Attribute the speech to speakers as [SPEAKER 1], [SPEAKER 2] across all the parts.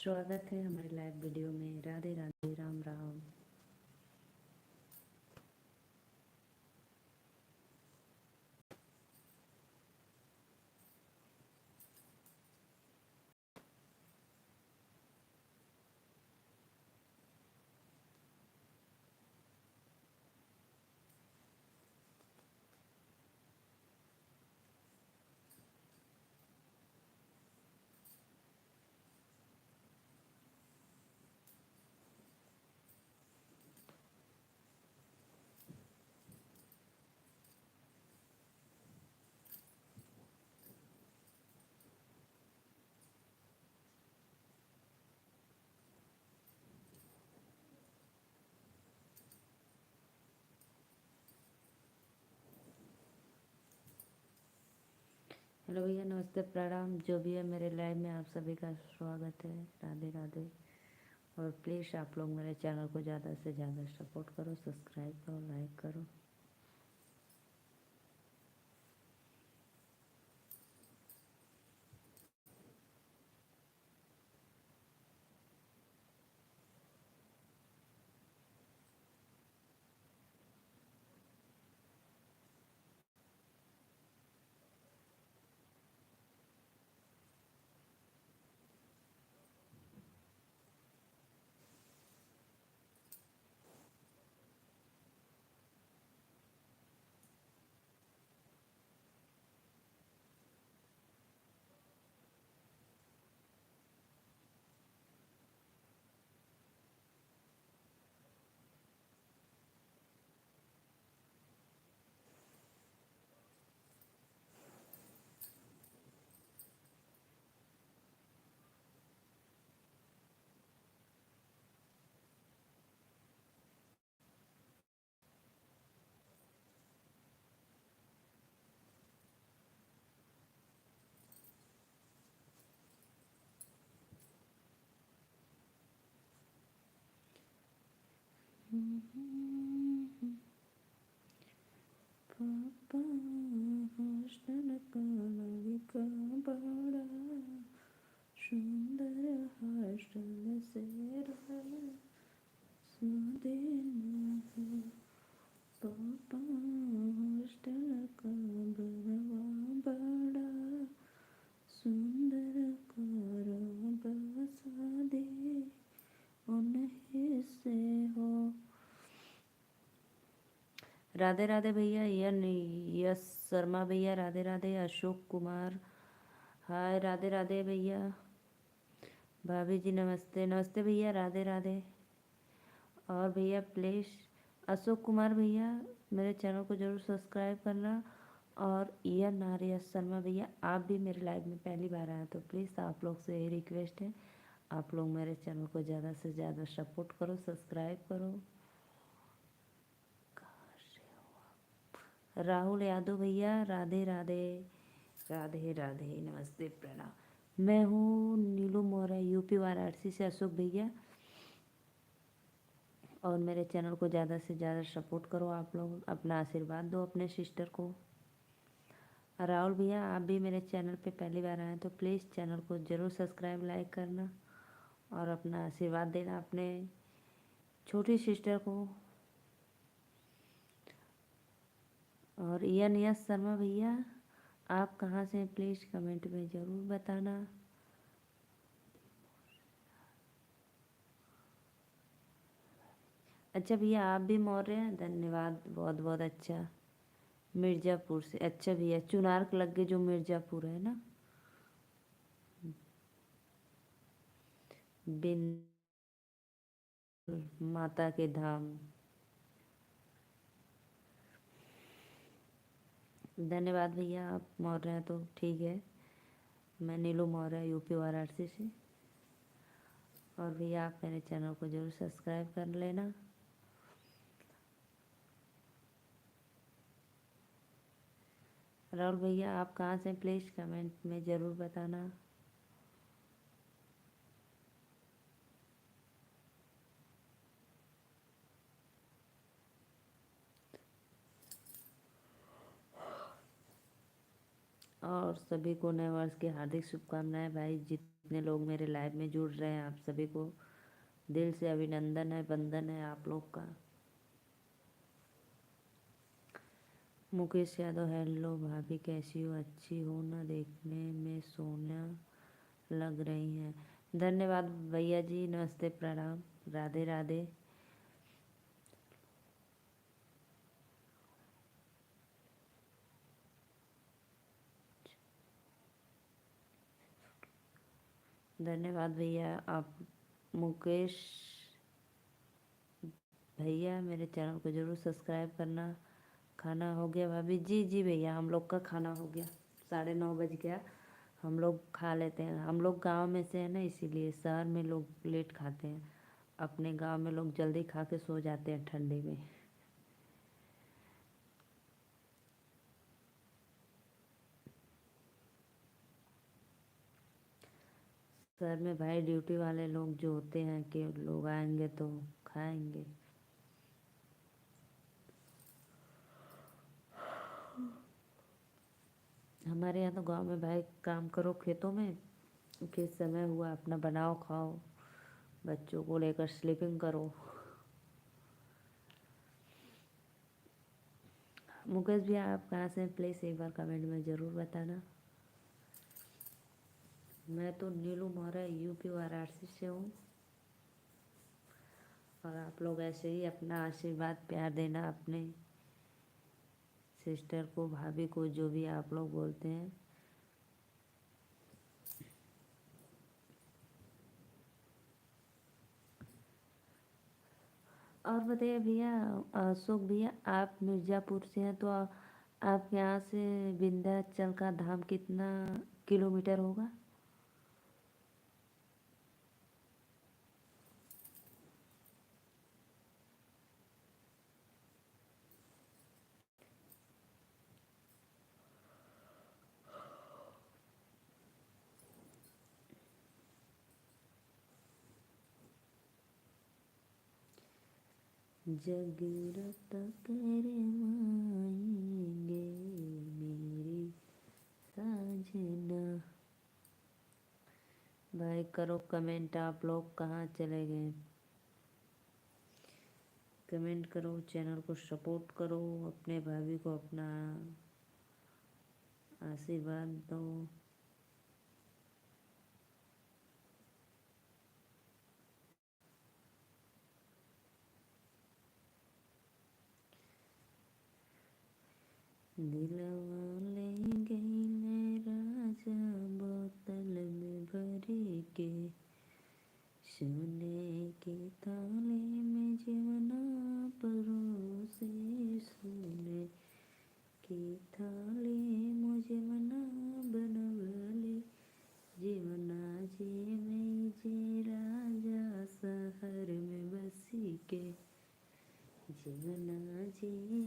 [SPEAKER 1] स्वागत है हमारे लाइव वीडियो में। राधे राधे, राम राम। हेलो भैया, नमस्ते, प्रणाम। जो भी है मेरे लाइव में आप सभी का स्वागत है। राधे राधे। और प्लीज़ आप लोग मेरे चैनल को ज़्यादा से ज़्यादा सपोर्ट करो, सब्सक्राइब करो, लाइक करो। पापा हॉस्टल का लड़का बड़ा सुंदर, हॉस्टल से पापा हॉस्टल का बड़ा सुंदर, करो बसा दे उन्हीं से हो। राधे राधे भैया। यश शर्मा भैया, राधे राधे। अशोक कुमार, हाय, राधे राधे भैया। भाभी जी नमस्ते। नमस्ते भैया, राधे राधे। और भैया प्लीज़, अशोक कुमार भैया, मेरे चैनल को ज़रूर सब्सक्राइब करना। और यश शर्मा भैया, आप भी मेरे लाइव में पहली बार आए तो प्लीज़ आप लोग से यही रिक्वेस्ट है, आप लोग मेरे चैनल को ज़्यादा से ज़्यादा सपोर्ट करो, सब्सक्राइब करो। राहुल यादव भैया, राधे राधे। राधे राधे, नमस्ते, प्रणाम। मैं हूँ नीलू मौर्य, यूपी वाराणसी से। अशोक भैया, और मेरे चैनल को ज़्यादा से ज़्यादा सपोर्ट करो। आप लोग अपना आशीर्वाद दो अपने सिस्टर को। राहुल भैया, आप भी मेरे चैनल पे पहली बार आए तो प्लीज़ चैनल को ज़रूर सब्सक्राइब, लाइक करना और अपना आशीर्वाद देना अपने छोटी सिस्टर को। और यश शर्मा भैया, आप कहाँ से हैं प्लीज़ कमेंट में ज़रूर बताना। अच्छा भैया, आप भी मौर्य हैं, धन्यवाद, बहुत बहुत अच्छा। मिर्ज़ापुर से, अच्छा भैया, चुनार लग के जो मिर्ज़ापुर है ना। बिन माता के धाम। धन्यवाद भैया, आप मौर्य हैं तो ठीक है। मैं नीलू मौर्य, यूपी वाराणसी से। और भैया आप मेरे चैनल को ज़रूर सब्सक्राइब कर लेना। राहुल भैया, आप कहाँ से प्लीज़ कमेंट में ज़रूर बताना। और सभी को नए वर्ष की हार्दिक शुभकामनाएं भाई। जितने लोग मेरे लाइव में जुड़ रहे हैं, आप सभी को दिल से अभिनंदन है, वंदन है आप लोग का। मुकेश यादव, हेलो भाभी कैसी हो? अच्छी हो ना, देखने में सोना लग रही हैं। धन्यवाद भैया जी, नमस्ते, प्रणाम, राधे राधे। धन्यवाद भैया। आप मुकेश भैया मेरे चैनल को ज़रूर सब्सक्राइब करना। खाना हो गया भाभी? जी जी भैया, हम लोग का खाना हो गया, 9:30 बज गया। हम लोग खा लेते हैं, हम लोग गांव में से है ना, इसीलिए शहर में लोग लेट खाते हैं। अपने गांव में लोग जल्दी खा के सो जाते हैं ठंडी में। शहर में भाई ड्यूटी वाले लोग जो होते हैं कि लोग आएंगे तो खाएंगे। हमारे यहाँ तो गांव में भाई काम करो खेतों में, किस समय हुआ अपना बनाओ खाओ, बच्चों को लेकर स्लीपिंग करो। मुकेश भैया आप कहाँ से? प्लीज़ एक बार कमेंट में ज़रूर बताना। मैं तो नीलू मोहरा यूपी वाराणसी से हूँ। और आप लोग ऐसे ही अपना आशीर्वाद प्यार देना अपने सिस्टर को, भाभी को, जो भी आप लोग बोलते हैं। और बताइए भैया, अशोक भैया आप मिर्ज़ापुर से हैं तो आपके यहाँ से विंध्याचल का धाम कितना किलोमीटर होगा? जगरत करवाएंगे मेरी साजना। भाई करो कमेंट, आप लोग कहाँ चले गए? कमेंट करो, चैनल को सपोर्ट करो, अपने भाभी को अपना आशीर्वाद दो। दिलवा ले गईले राजा बोतल में भरी के, सोने के थाली में जीवना परोसे, सोने की थाली मुझे मना बनवले, जीवना जीवे जे राजा शहर में बसी के, जीवना जीवे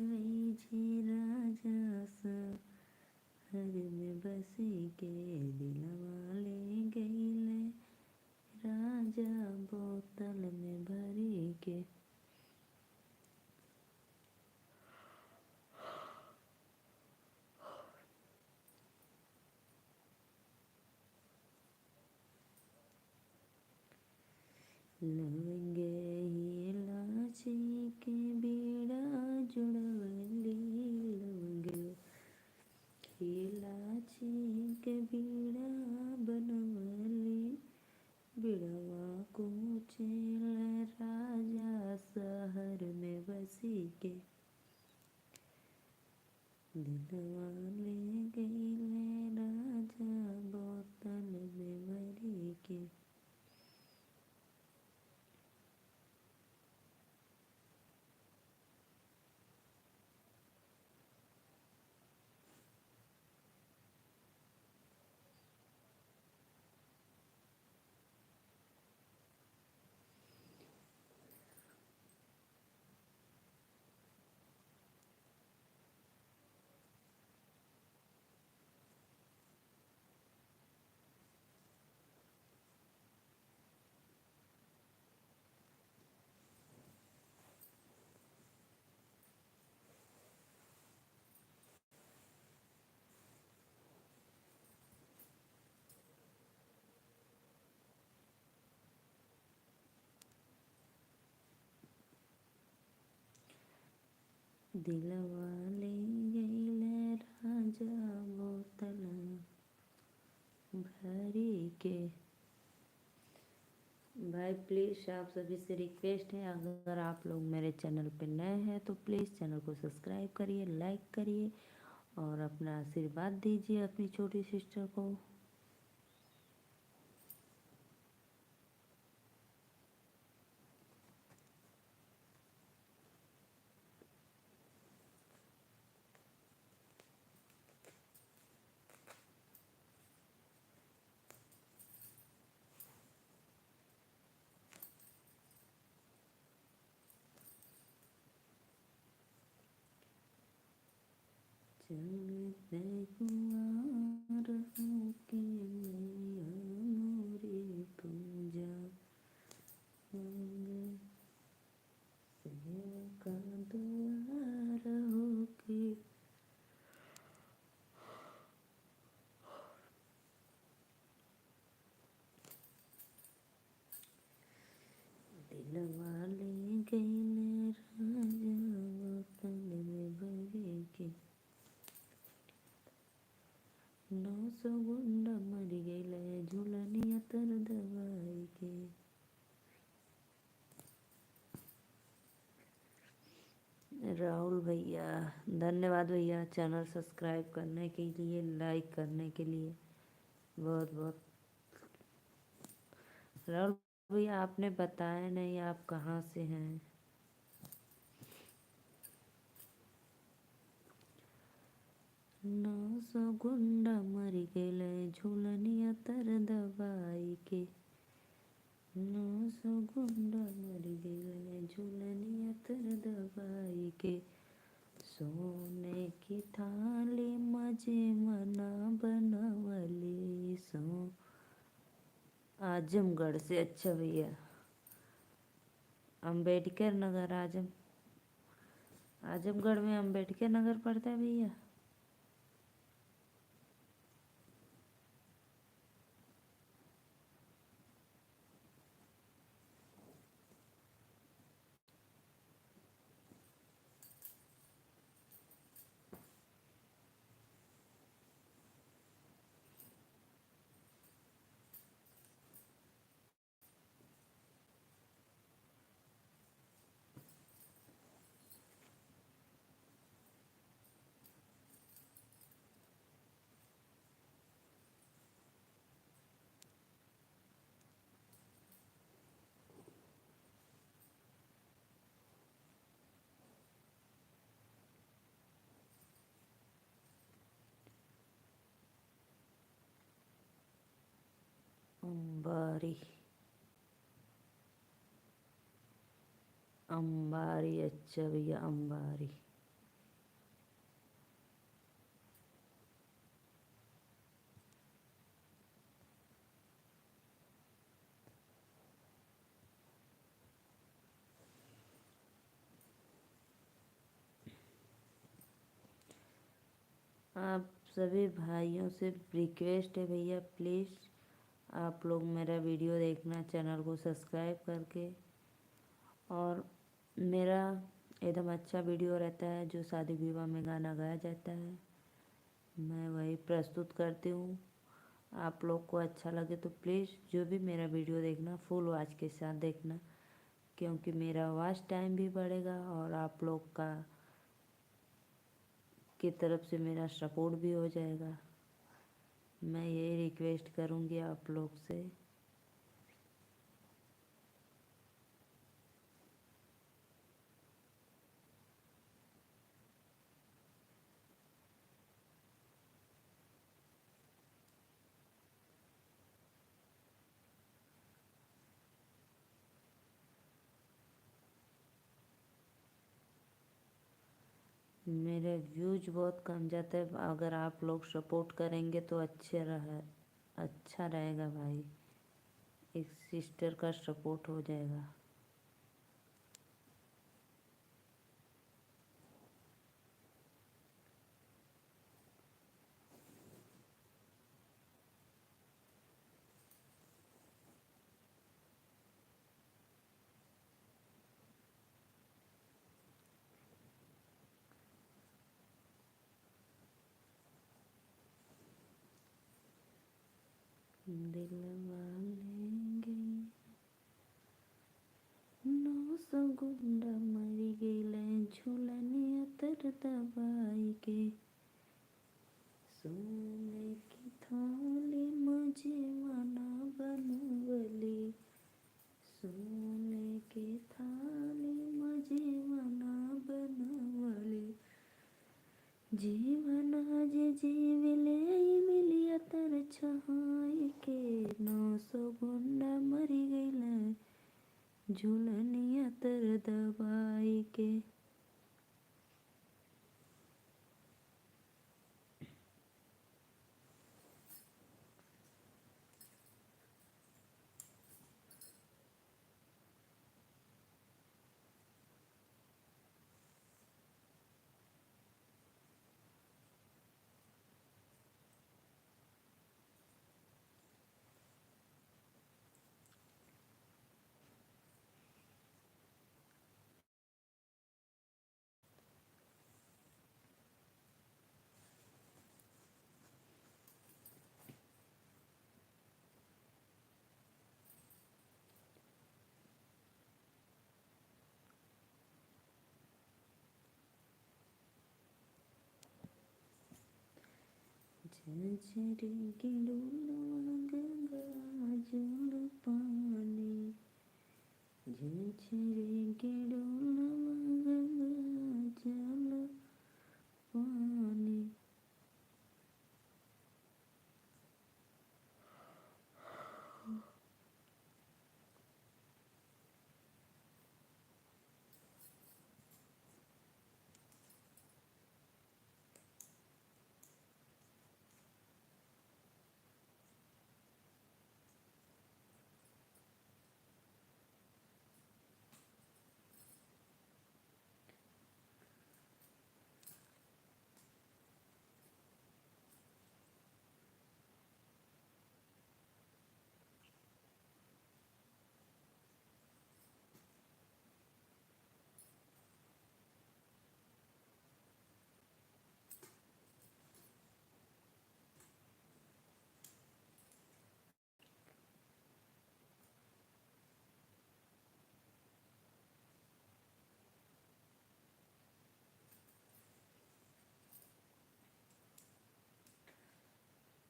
[SPEAKER 1] जे राजा शहर में बसी के, दिलवा ले गईले राजा बोतल में भरी के। लवंगे इलायची के बीड़ा जुड़वली, लवंगे इलायची के बीड़ा बनवली, बिड़वा को चेल राजा शहर में बसी के, दिलवा ले गईले राजा बोतल में भरी के। दिलवा ले गईले राजा बोतल भरी के। भाई प्लीज़ आप सभी से रिक्वेस्ट है, अगर आप लोग मेरे चैनल पे नए हैं तो प्लीज़ चैनल को सब्सक्राइब करिए, लाइक करिए और अपना आशीर्वाद दीजिए अपनी छोटी सिस्टर को। चलते कुंवार होके मैया मोरी पूजा होंगे, सेवा का द्वार होके। दिलवा ले गईले राजा बोतल में भरी के। 900 गुंडा मर गईले झूलनिया तर दवाई के। राहुल भैया धन्यवाद भैया चैनल सब्सक्राइब करने के लिए, लाइक करने के लिए, बहुत बहुत। राहुल भैया आपने बताया नहीं आप कहाँ से हैं। नौ सौ गुंडा मर गईले झूलनिया तर दवाई के। 900 गुंडा मर गईले झूलनिया तर दवाई के। सोने की थाली मजे मना बनवली सो। आजमगढ़ से, अच्छा भैया अम्बेडकर नगर आजमगढ़ में अम्बेडकर नगर पड़ता है भैया। अंबारी अंबारी, अच्छा भैया अंबारी। आप सभी भाइयों से रिक्वेस्ट है भैया प्लीज़ आप लोग मेरा वीडियो देखना, चैनल को सब्सक्राइब करके। और मेरा एकदम अच्छा वीडियो रहता है जो शादी विवाह में गाना गाया जाता है, मैं वही प्रस्तुत करती हूँ। आप लोग को अच्छा लगे तो प्लीज़ जो भी मेरा वीडियो देखना फुल वॉच के साथ देखना, क्योंकि मेरा वॉच टाइम भी बढ़ेगा और आप लोग का की तरफ से मेरा सपोर्ट भी हो जाएगा। मैं यही रिक्वेस्ट करूँगी आप लोग से। मेरे व्यूज बहुत कम जाते हैं, अगर आप लोग सपोर्ट करेंगे तो अच्छा रहेगा भाई, एक सिस्टर का सपोर्ट हो जाएगा। दिल वाले नौ सौ गुंडा मरी गईले झूलनिया तर दबाई के सोने की थाली मुझे मना बनवली सोने की थाली मुझे मना बनवली जीवन आज जीवले मिलिया तर छहाई के 900 गुंडा मरी गईले झूलनिया तर दबाई के। झंझरी की डोलवा गंगा जल पानी झंझरी की डोलवा गंगा जल पानी।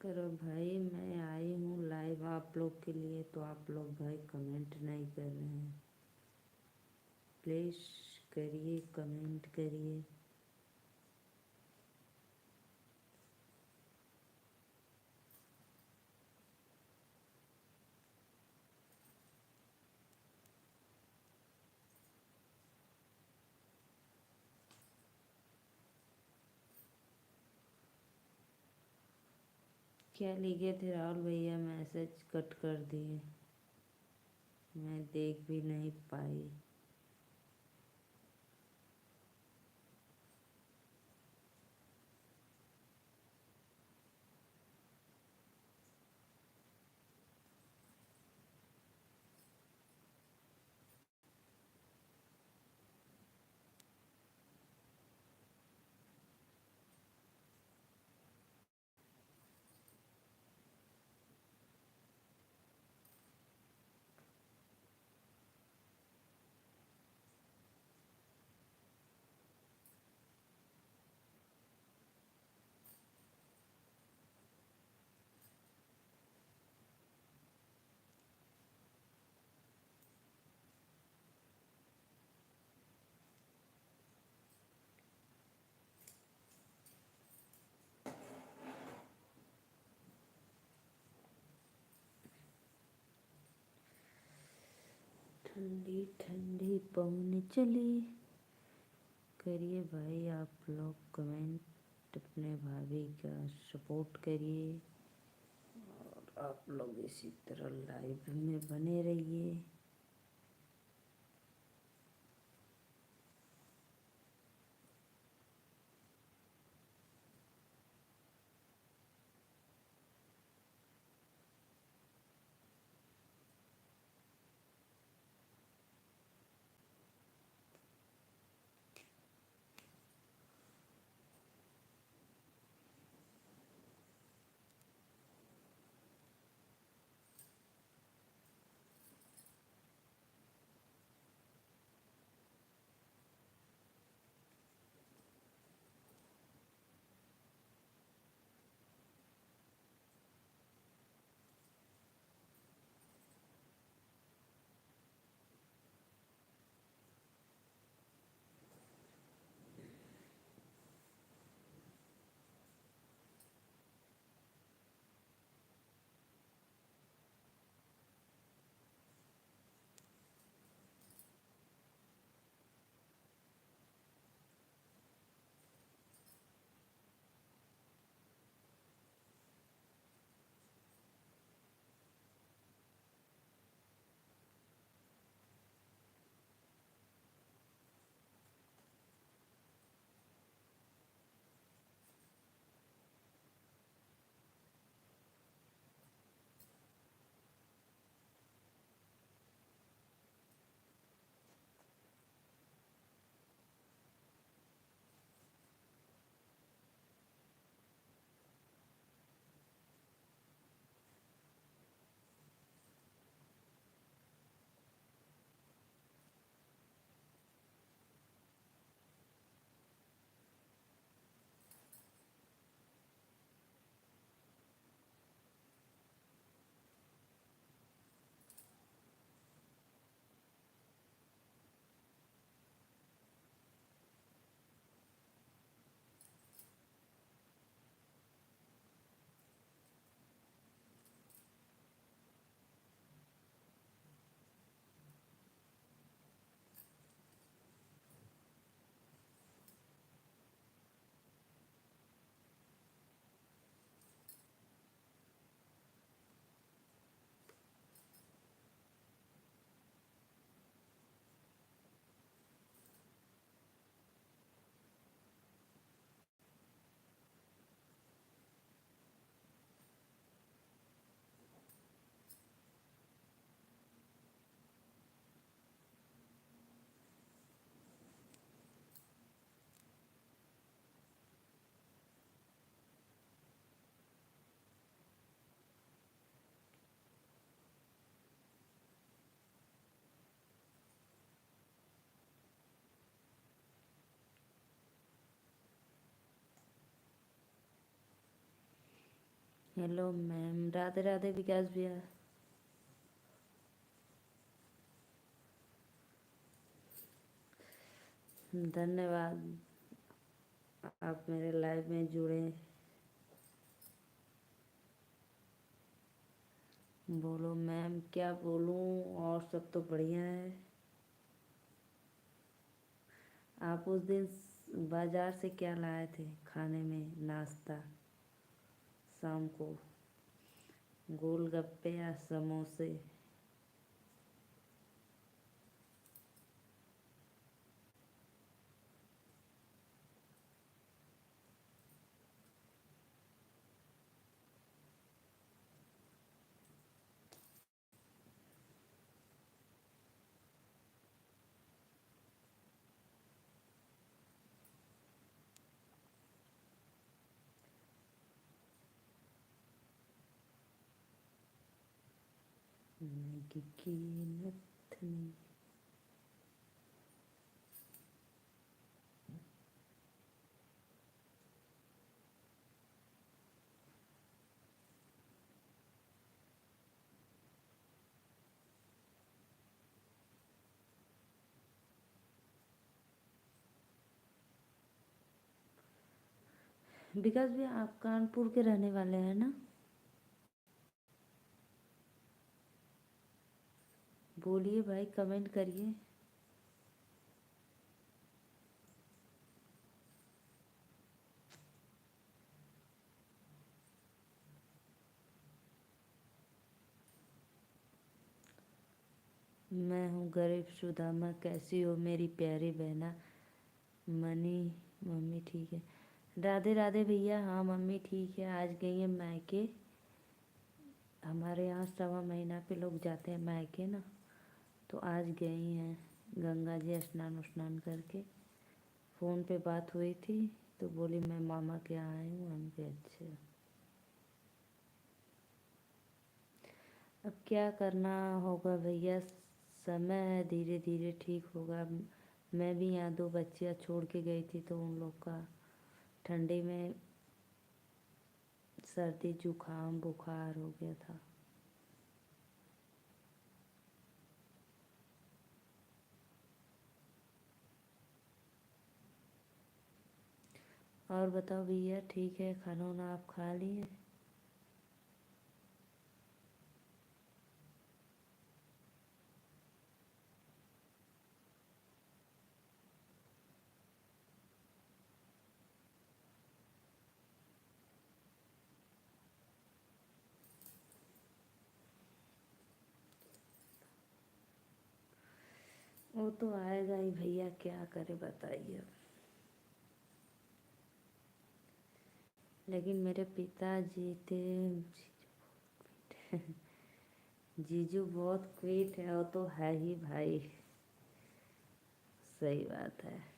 [SPEAKER 1] करो भाई, मैं आई हूँ लाइव आप लोग के लिए, तो आप लोग भाई कमेंट नहीं कर रहे हैं। प्लीज़ करिए, कमेंट करिए। क्या लिखे थे राहुल भैया? मैसेज कट कर दिए, मैं देख भी नहीं पाई। ठंडी ठंडी पवन चली। करिए भाई आप लोग कमेंट, अपने भाभी का सपोर्ट करिए और आप लोग इसी तरह लाइव में बने रहिए। हेलो मैम, राधे राधे विकास भैया। धन्यवाद, आप मेरे लाइव में जुड़े। बोलो मैम, क्या बोलूं, और सब तो बढ़िया है। आप उस दिन बाजार से क्या लाए थे खाने में नाश्ता शाम को? गोलगप्पे या समोसे? मैगी की नथनी। विकास भैया, आप कानपुर के रहने वाले हैं ना? बोलिए भाई, कमेंट करिए। मैं हूँ गरीब सुदामा, कैसी हो मेरी प्यारी बहना मनी? मम्मी ठीक है। राधे राधे भैया। हाँ मम्मी ठीक है, आज गई है मायके। हमारे यहाँ 1.25 महीना पे लोग जाते हैं मायके ना, तो आज गई हैं गंगा जी स्नान उस्नान करके। फ़ोन पे बात हुई थी तो बोली मैं मामा के यहाँ आई हूँ। हम कहे अच्छा। अब क्या करना होगा भैया, समय है, धीरे धीरे ठीक होगा। मैं भी यहाँ 2 बच्चियाँ छोड़ के गई थी तो उन लोग का ठंडी में सर्दी जुकाम बुखार हो गया था। और बताओ भैया, ठीक है? खाना वाना आप खा लिए? वो तो आएगा ही भैया, क्या करे बताइए। लेकिन मेरे पिताजी थे जीजू बहुत क्वीट है, वो तो है ही भाई। सही बात है।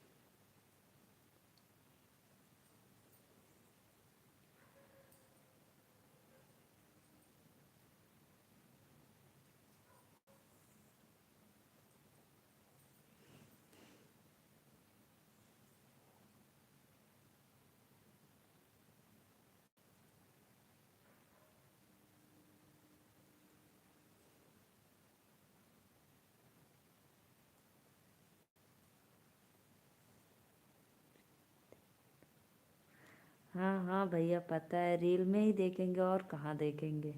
[SPEAKER 1] हाँ हाँ भैया, पता है, रील में ही देखेंगे और कहाँ देखेंगे।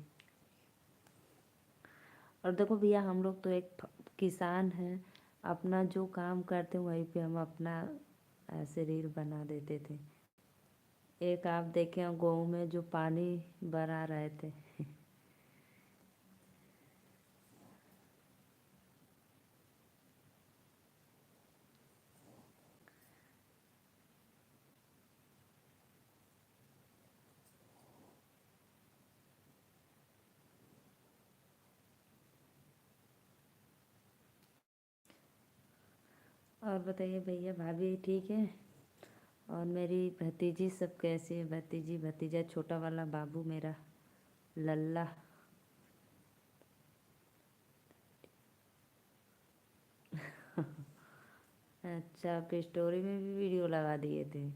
[SPEAKER 1] और देखो भैया, हम लोग तो एक किसान हैं, अपना जो काम करते हैं वहीं पे हम अपना ऐसे रील बना देते थे। एक आप देखे हो गाँव में जो पानी बरा रहे थे। और बताइए भैया, भाभी ठीक है? और मेरी भतीजी सब कैसी है? भतीजी भतीजा, छोटा वाला बाबू मेरा लल्ला। अच्छा, आप स्टोरी में भी वीडियो लगा दिए थे?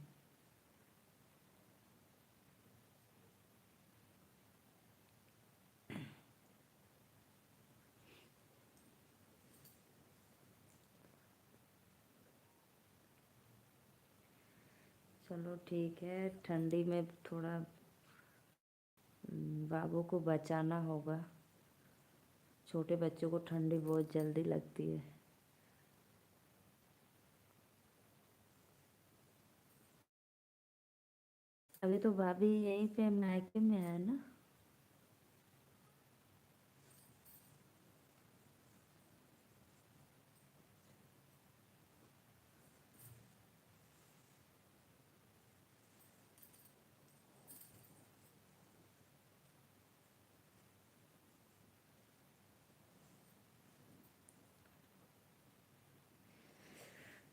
[SPEAKER 1] चलो ठीक है, ठंडी में थोड़ा बाबू को बचाना होगा। छोटे बच्चों को ठंडी बहुत जल्दी लगती है। अभी तो भाभी यहीं पे मायके में है ना।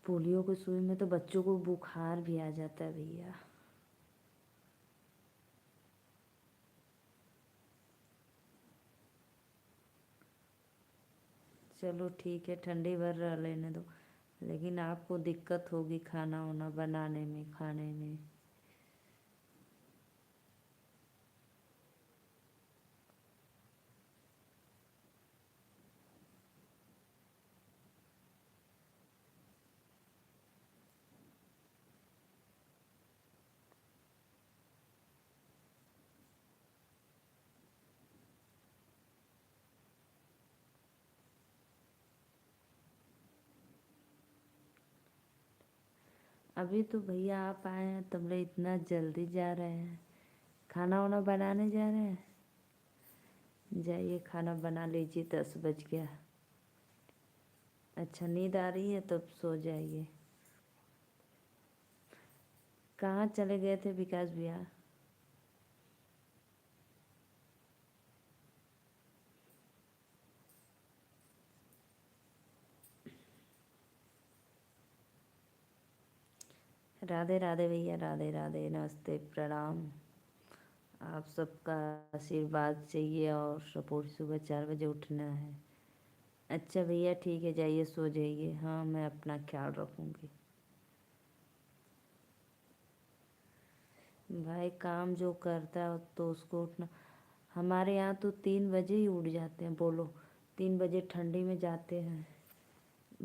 [SPEAKER 1] पोलियो की सुई में तो बच्चों को बुखार भी आ जाता है भैया। चलो ठीक है, ठंडी भर रह लेने दो। लेकिन आपको दिक्कत होगी खाना वाना बनाने में, खाने में। अभी तो भैया आप आए हैं, तुम लोग इतना जल्दी जा रहे हैं, खाना वाना बनाने जा रहे हैं। जाइए खाना बना लीजिए, 10 बज गया। अच्छा, नींद आ रही है तो सो जाइए। कहाँ चले गए थे विकास भैया? राधे राधे भैया, राधे राधे, नमस्ते, प्रणाम। आप सबका आशीर्वाद चाहिए और सपोर्ट। सुबह 4 बजे उठना है। अच्छा भैया ठीक है, जाइए सो जाइए। हाँ, मैं अपना ख्याल रखूँगी। भाई काम जो करता है तो उसको उठना। हमारे यहाँ तो 3 बजे ही उठ जाते हैं, बोलो। 3 बजे ठंडी में जाते हैं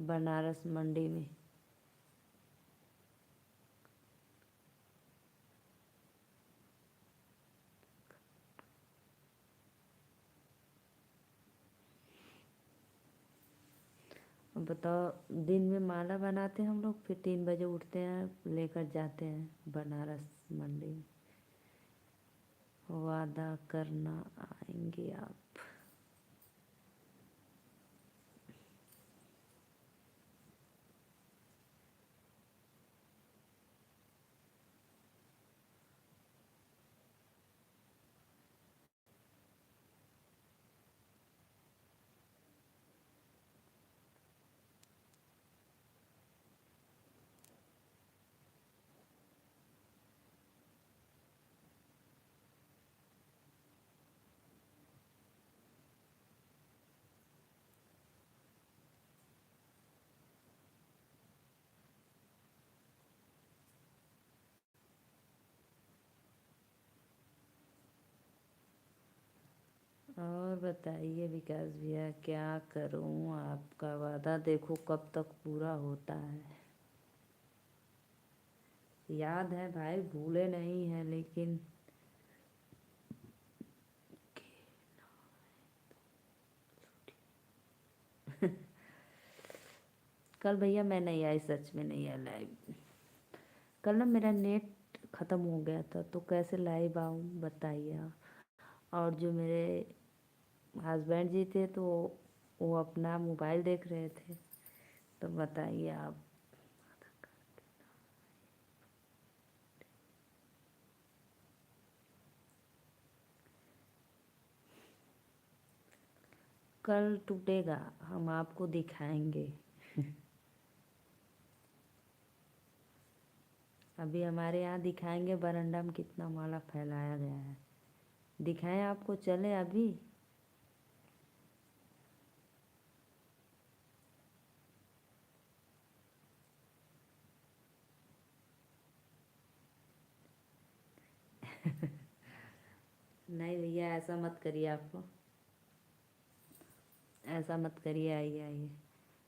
[SPEAKER 1] बनारस मंडी में। अब बताओ, दिन में माला बनाते हैं हम लोग, फिर 3 बजे उठते हैं, लेकर जाते हैं बनारस मंडी में। वादा करना आएंगे आप। और बताइए विकास भैया, क्या करूं? आपका वादा देखो कब तक पूरा होता है। याद है भाई, भूले नहीं हैं, लेकिन कल भैया मैं नहीं आई, सच में नहीं आई लाइव। कल ना मेरा नेट ख़त्म हो गया था, तो कैसे लाइव आऊँ बताइए आप। और जो मेरे हस्बैंड जी थे तो वो अपना मोबाइल देख रहे थे, तो बताइए आप। कल टूटेगा, हम आपको दिखाएंगे। अभी हमारे यहाँ दिखाएंगे, बरंडा में कितना माला फैलाया गया है। दिखाएं आपको, चले अभी? नहीं भैया, ऐसा मत करिए आपको। ऐसा मत करिए, आइए आइए।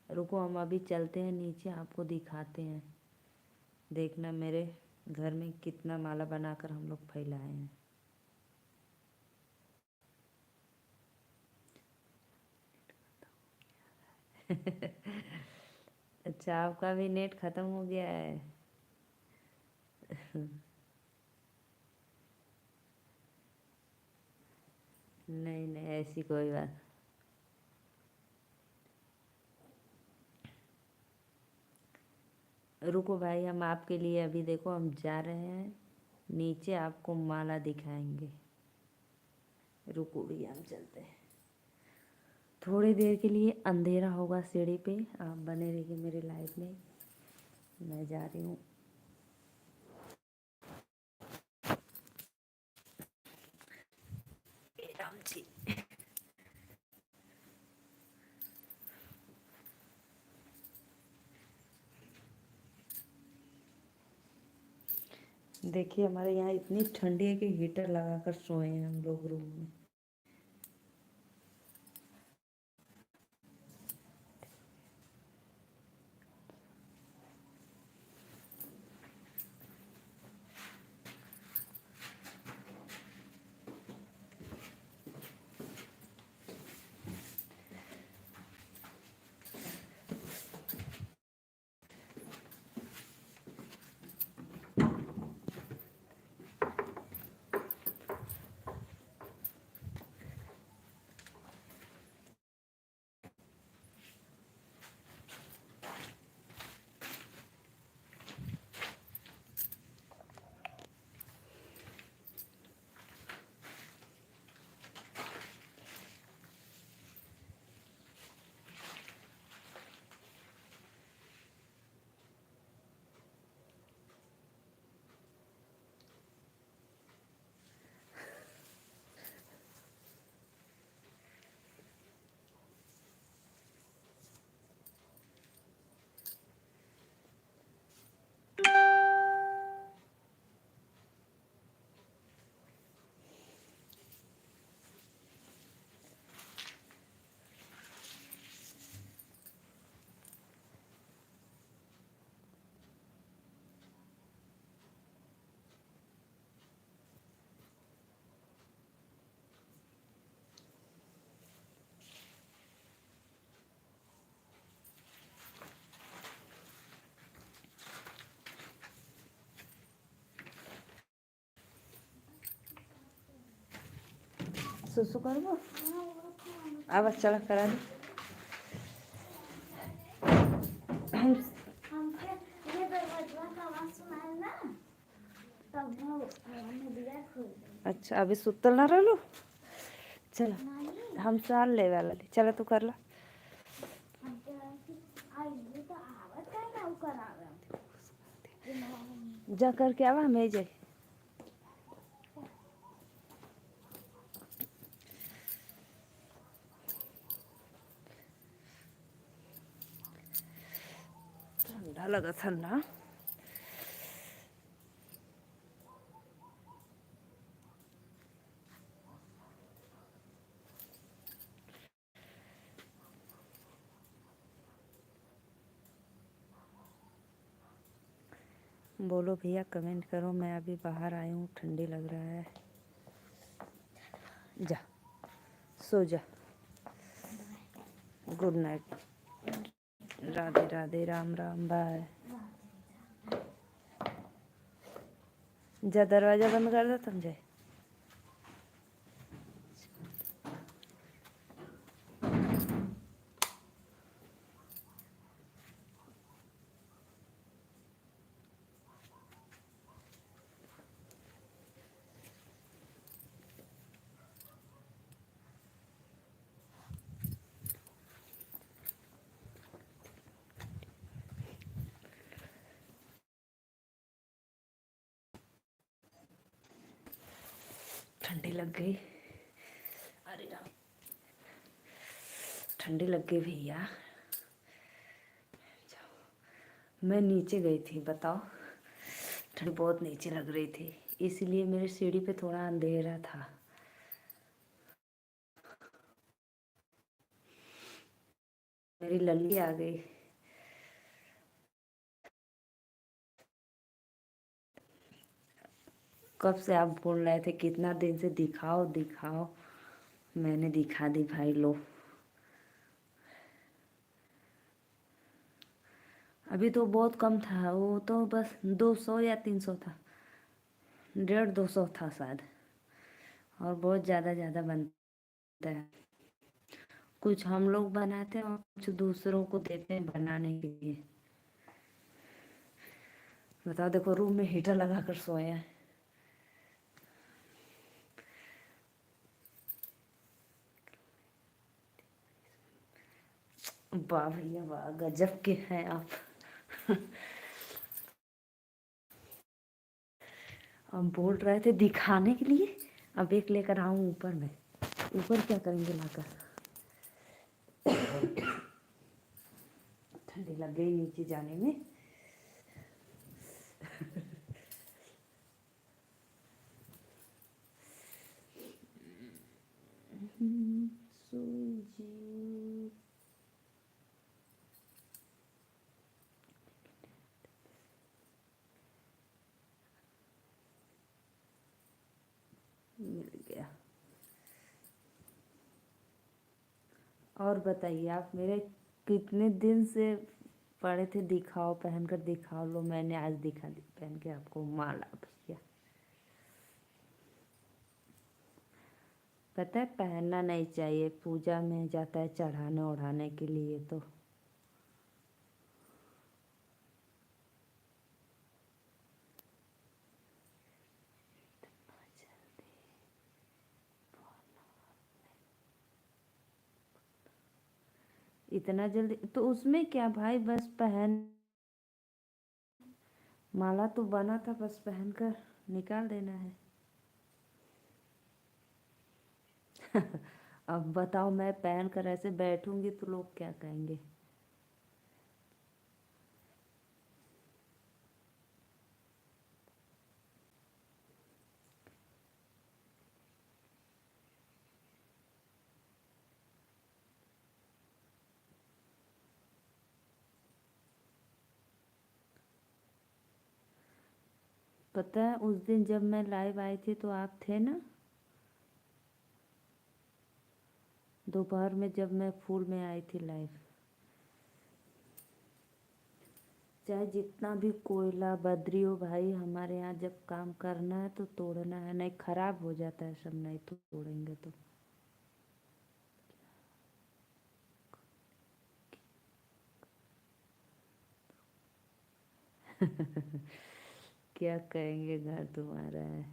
[SPEAKER 1] रुको, हम अभी चलते हैं नीचे, आपको दिखाते हैं। देखना मेरे घर में कितना माला बनाकर हम लोग फैलाए हैं। अच्छा, आपका भी नेट खत्म हो गया है। नहीं नहीं, ऐसी कोई बात। रुको भाई, हम आपके लिए अभी देखो हम जा रहे हैं नीचे, आपको माला दिखाएंगे। रुको भैया, हम चलते हैं। थोड़ी देर के लिए अंधेरा होगा सीढ़ी पे, आप बने रहिए मेरे लाइव में। मैं जा रही हूँ। राम जी, देखिए हमारे यहाँ इतनी ठंडी है कि हीटर लगाकर सोए हैं हम लोग रूम में। सुसु करबो, अब चला करा दे। अच्छा, अभी सुतल ना रहलो। चल हम साल ले वाला ली, चला तू कर ला। जा करके आवा, मैं जाए। ठंडा लगा, ठंडा। बोलो भैया, कमेंट करो। मैं अभी बाहर आई हूँ, ठंडी लग रहा है। जा सो जा। Good night, Radhe Radhe, Ram Ram, bye. जा दरवाजा बंद कर दो तुम, जाए। ठंडी लग गई, अरे राम, ठंडी लग गई भैया। मैं नीचे गई थी, बताओ, ठंड बहुत नीचे लग रही थी, इसलिए मेरी सीढ़ी पे थोड़ा अंधेरा था। मेरी लल्ली आ गई। कब से आप बोल रहे थे कितना दिन से दिखाओ दिखाओ, मैंने दिखा दी भाई लो। अभी तो बहुत कम था, वो तो बस 200 या 300 था, 150 200 था शायद। और बहुत ज़्यादा ज़्यादा बनता है। कुछ हम लोग बनाते हैं और कुछ दूसरों को देते हैं बनाने के लिए। बताओ, देखो रूम में हीटर लगा कर सोए हैं। वाह भैया वाह, गजब के हैं आप। हम बोल रहे थे दिखाने के लिए, अब एक लेकर आऊं ऊपर में। ऊपर क्या करेंगे लाकर? ठंडी लग गई नीचे जाने में। सूजी मिल गया। और बताइए आप, मेरे कितने दिन से पड़े थे दिखाओ, पहन कर दिखाओ, लो मैंने आज दिखा दी पहन के आपको माला भैया। पता है पहनना नहीं चाहिए, पूजा में जाता है चढ़ाने ओढ़ाने के लिए तो। इतना जल्दी तो उसमें क्या भाई, बस पहन, माला तो बना था, बस पहन कर निकाल देना है। अब बताओ, मैं पहन कर ऐसे बैठूंगी तो लोग क्या कहेंगे? पता है उस दिन जब मैं लाइव आई थी तो आप थे ना, दोपहर में जब मैं फूल में आई थी लाइव। चाहे जितना भी कोयला बद्री हो भाई, हमारे यहाँ जब काम करना है तो तोड़ना है, नहीं खराब हो जाता है सब, नहीं तो तोड़ेंगे तो। क्या कहेंगे, घर तुम्हारा है।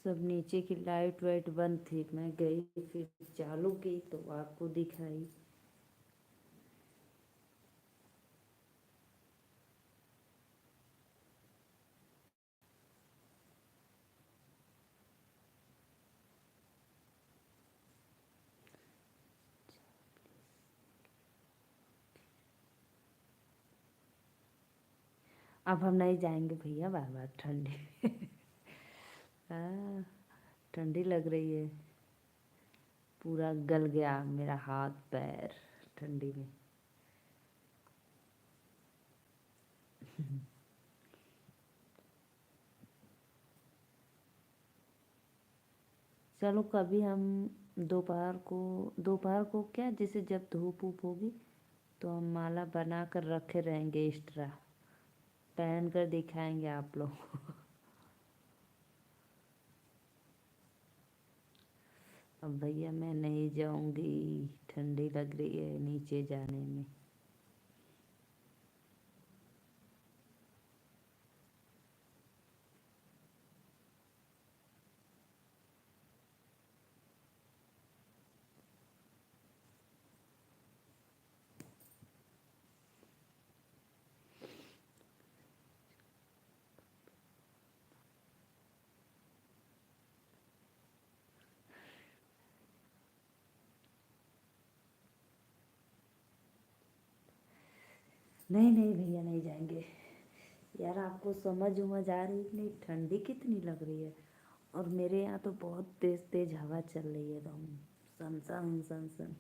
[SPEAKER 1] सब नीचे की लाइट वाइट बंद थी, मैं गई फिर चालू की तो आपको दिखाई। अब हम नहीं जाएंगे भैया बार बार, ठंडी। हाँ, ठंडी लग रही है, पूरा गल गया मेरा हाथ पैर ठंडी में। चलो कभी हम दोपहर को क्या, जैसे जब धूप वूप होगी तो हम माला बना कर रखे रहेंगे एक्स्ट्रा, पहन कर दिखाएंगे आप लोग। अब भैया मैं नहीं जाऊंगी, ठंडी लग रही है नीचे जाने में। नहीं नहीं भैया नहीं जाएंगे। यार आपको समझ उमझ आ रही कि नहीं, ठंडी कितनी लग रही है। और मेरे यहाँ तो बहुत तेज तेज हवा चल रही है एकदम, सन सन सन सन।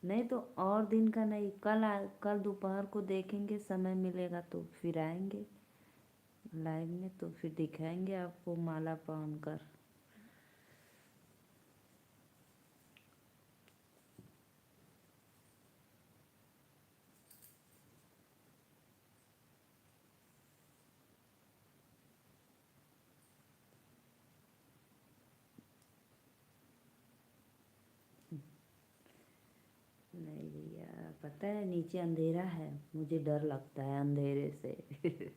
[SPEAKER 1] नहीं तो और दिन का नहीं, कल दोपहर को देखेंगे, समय मिलेगा तो फिर आएंगे लाइव में, तो फिर दिखाएंगे आपको माला पहन कर। नहीं भैया, पता है नीचे अंधेरा है, मुझे डर लगता है अंधेरे से।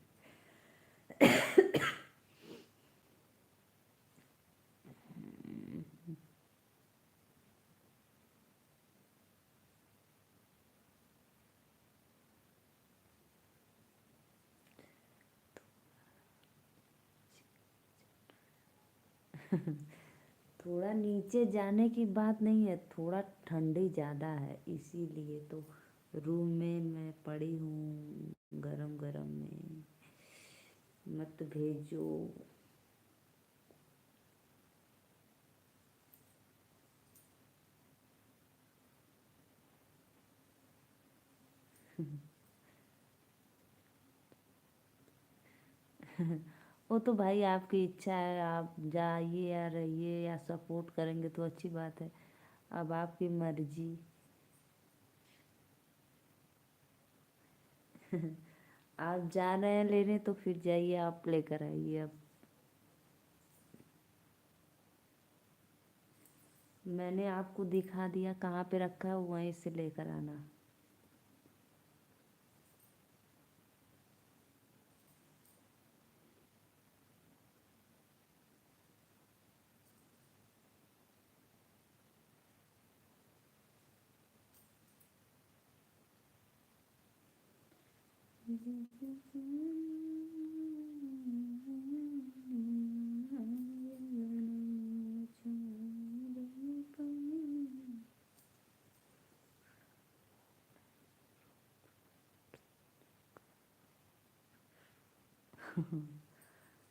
[SPEAKER 1] थोड़ा नीचे जाने की बात नहीं है, थोड़ा ठंडी ज़्यादा है इसीलिए तो रूम में मैं पड़ी हूँ गरम गरम में। मत भेजो। वो तो भाई आपकी इच्छा है, आप जाइए या रहिए या सपोर्ट करेंगे तो अच्छी बात है। अब आपकी मर्जी। आप जा रहे हैं लेने तो फिर जाइए, आप लेकर आइए अब। मैंने आपको दिखा दिया कहाँ पे रखा है, वहीं से लेकर आना।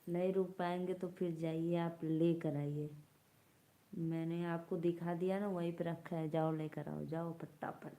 [SPEAKER 1] नहीं रुक पाएंगे तो फिर जाइए, आप लेकर आइए। मैंने आपको दिखा दिया ना, वहीं पे रखा है, जाओ लेकर आओ, जाओ फटाफट।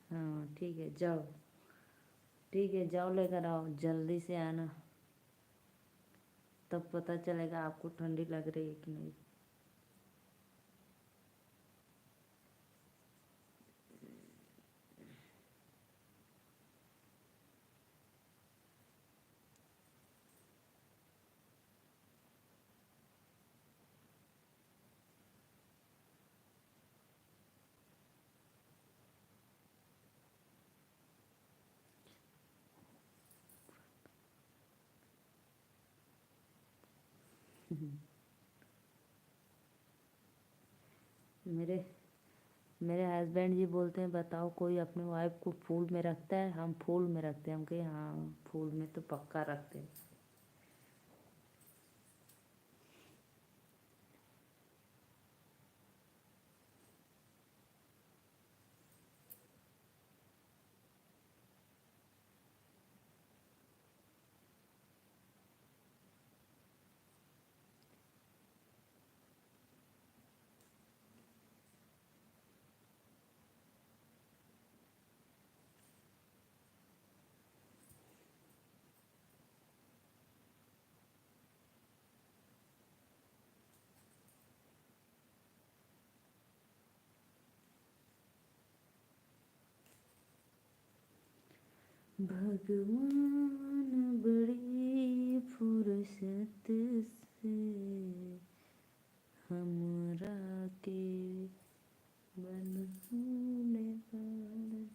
[SPEAKER 1] हाँ ठीक है, जाओ। ठीक है जाओ लेकर आओ, जल्दी से आना, तब पता चलेगा आपको ठंडी लग रही है कि नहीं। मेरे मेरे हस्बैंड जी बोलते हैं बताओ कोई अपने वाइफ को फूल में रखता है, हम फूल में रखते हैं। हम कहे हाँ, फूल में तो पक्का रखते हैं। भगवान बड़ी फुर्सत से हमरा के बनने वाले।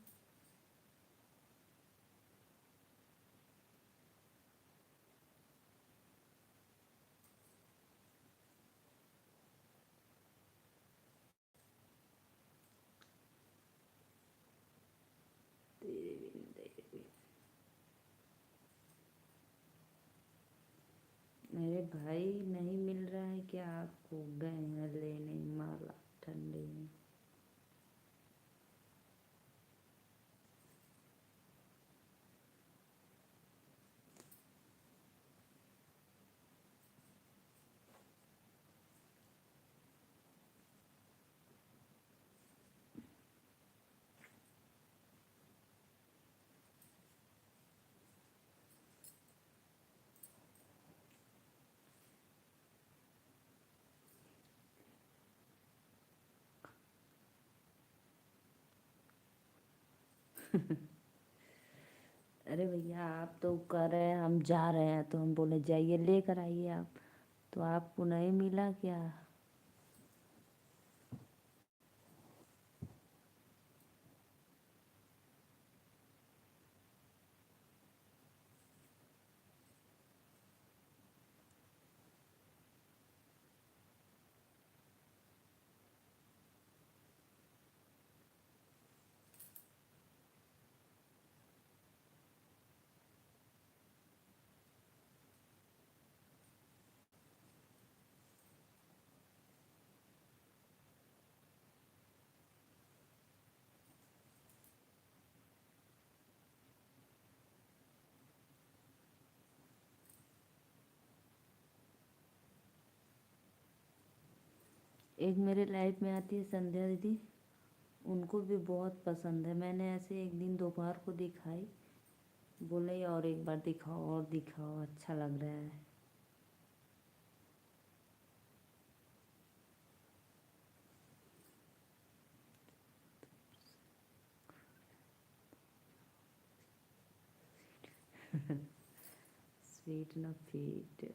[SPEAKER 1] तेरे बिन तेरे बिन। मेरे भाई नहीं मिल रहा है क्या आपको? गए हैं लेने माला ठंडे में। अरे भैया आप तो कह रहे हैं हम जा रहे हैं, तो हम बोले जाइए लेकर आइए आप, तो आपको नहीं मिला क्या? एक मेरे लाइफ में आती है संध्या दीदी, उनको भी बहुत पसंद है। मैंने ऐसे एक दिन दोपहर को दिखाई, बोले और एक बार दिखाओ और दिखाओ, अच्छा लग रहा है। स्वीट ना फीट।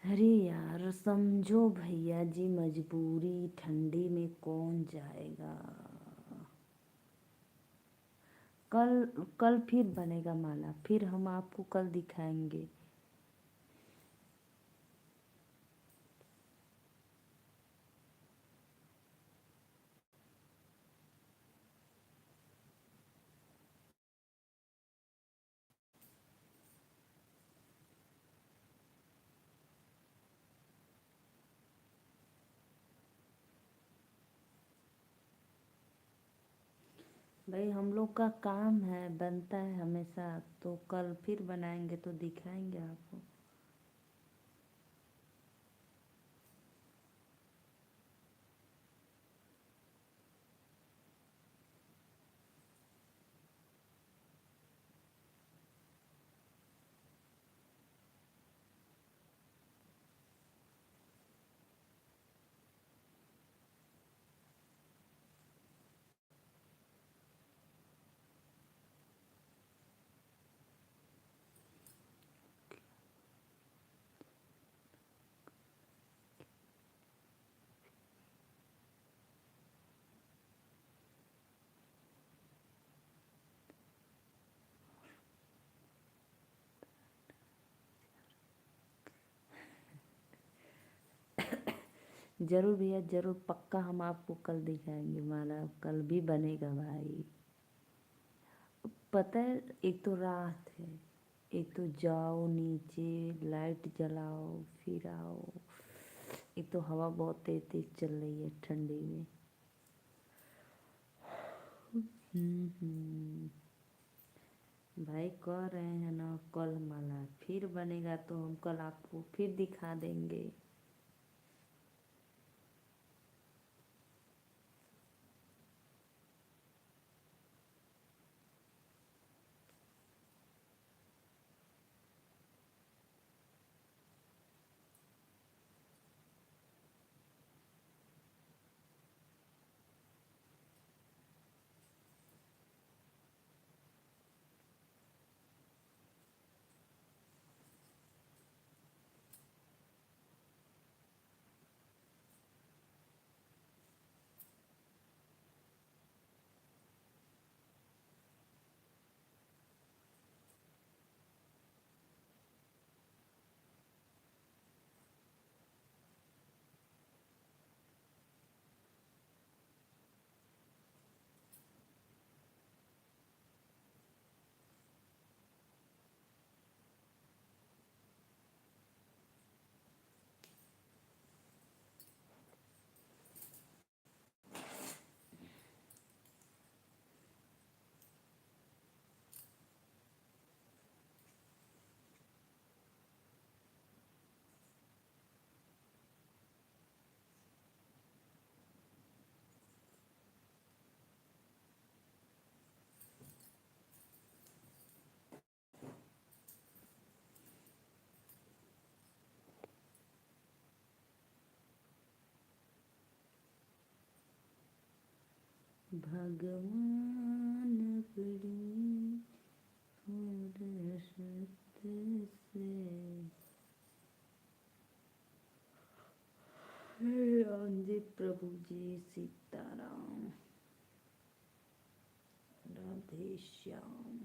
[SPEAKER 1] अरे यार समझो भैया जी, मजबूरी, ठंडी में कौन जाएगा। कल कल फिर बनेगा माला, फिर हम आपको कल दिखाएंगे। भाई हम लोग का काम है, बनता है हमेशा, तो कल फिर बनाएंगे तो दिखाएंगे आपको। जरूर भैया जरूर, पक्का हम आपको कल दिखाएंगे माला, कल भी बनेगा भाई। पता है, एक तो रात है, एक तो जाओ नीचे, लाइट जलाओ फिर आओ, एक तो हवा बहुत तेज तेज चल रही है ठंडी में। हम्म। भाई कह रहे हैं ना कल माला फिर बनेगा तो हम कल आपको फिर दिखा देंगे। भगवान बड़ी फुर्सत से। हे राम जी प्रभु जी सीताराम राधे श्याम।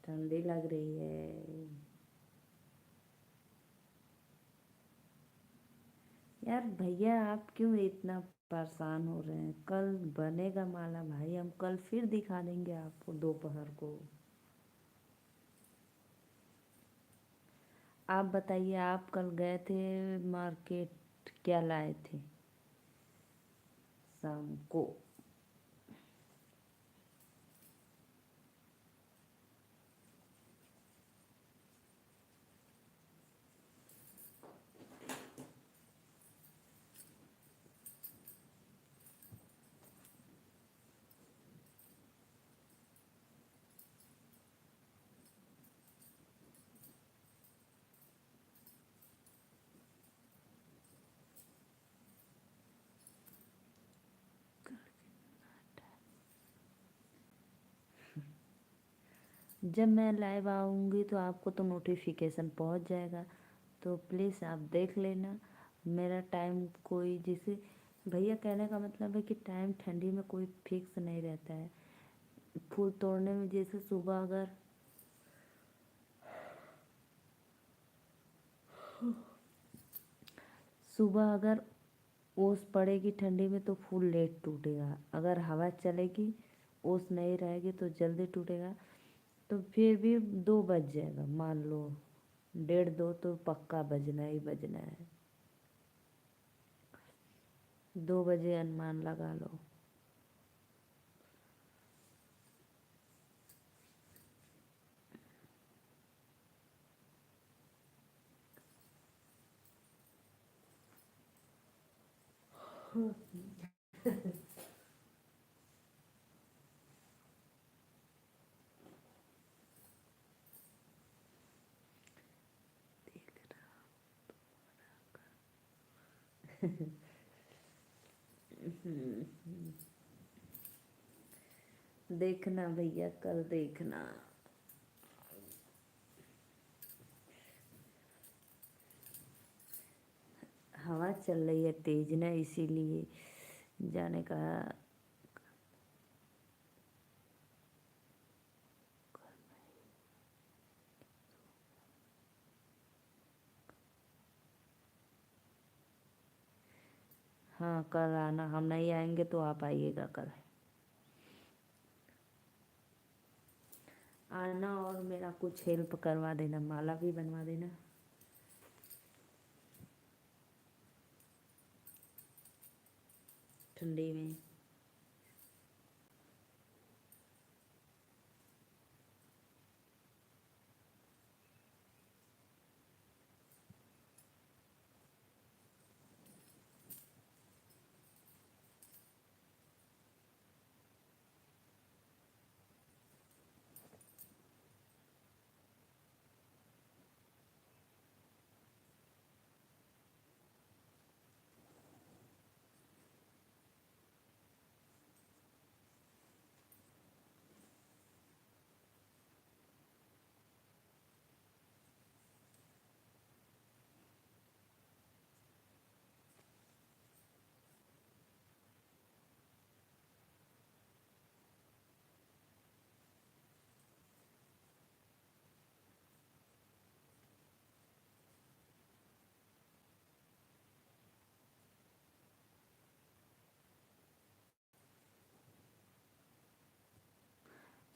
[SPEAKER 1] ठंडी लग रही है यार। भैया आप क्यों इतना परेशान हो रहे हैं? कल बनेगा माला भाई, हम कल फिर दिखा देंगे आपको दोपहर को। आप बताइए, आप कल गए थे मार्केट, क्या लाए थे शाम को? जब मैं लाइव आऊँगी तो आपको तो नोटिफिकेशन पहुँच जाएगा, तो प्लीज़ आप देख लेना। मेरा टाइम कोई जैसे, भैया कहने का मतलब है कि टाइम ठंडी में कोई फिक्स नहीं रहता है। फूल तोड़ने में जैसे सुबह अगर ओस पड़ेगी ठंडी में तो फूल लेट टूटेगा, अगर हवा चलेगी ओस नहीं रहेगी तो जल्दी टूटेगा। तो फिर भी 2 बज जाएगा, मान लो 1:30-2 तो पक्का बजना ही बजना है। 2 बजे अनुमान लगा लो। देखना भैया, कल देखना। हवा चल रही है तेज ना, इसीलिए जाने का। हाँ कल आना, हम नहीं आएंगे तो आप आइएगा कल। आना और मेरा कुछ हेल्प करवा देना, माला भी बनवा देना। ठंडी में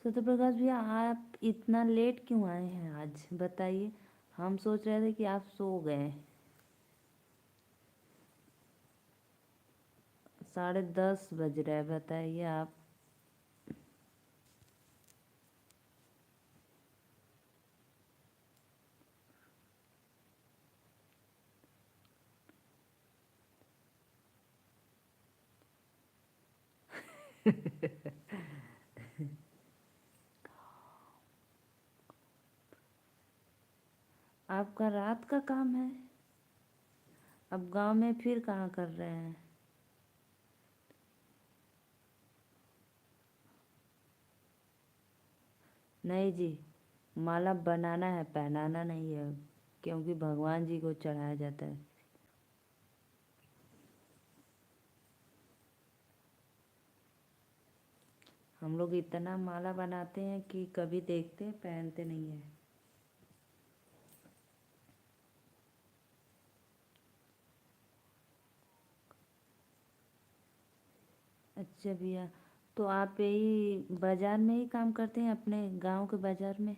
[SPEAKER 1] सत्य प्रकाश भैया, आप इतना लेट क्यों आए हैं आज बताइए। हम सोच रहे थे कि आप सो गए। 10:30 बज रहे हैं, बताइए आप। आपका रात का काम है, अब गांव में फिर कहाँ कर रहे हैं। नहीं जी, माला बनाना है, पहनाना नहीं है, क्योंकि भगवान जी को चढ़ाया जाता है। हम लोग इतना माला बनाते हैं कि कभी देखते हैं, पहनते नहीं है। अच्छा भैया, तो आप यही बाजार में ही काम करते हैं, अपने गांव के बाजार में।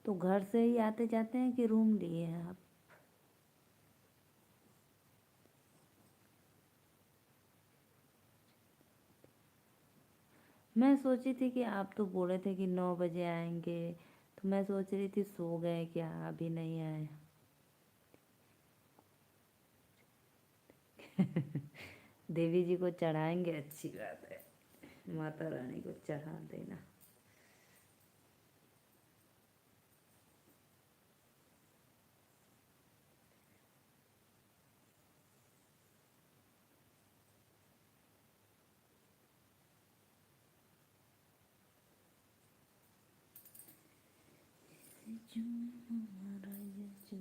[SPEAKER 1] तो घर से ही आते जाते हैं कि रूम लिए हैं आप। मैं सोची थी कि आप तो बोले थे कि 9 बजे आएंगे, तो मैं सोच रही थी सो गए क्या, अभी नहीं आए। देवी जी को चढ़ाएंगे, अच्छी बात है, माता रानी को चढ़ा देना। जो हमारा ये जो।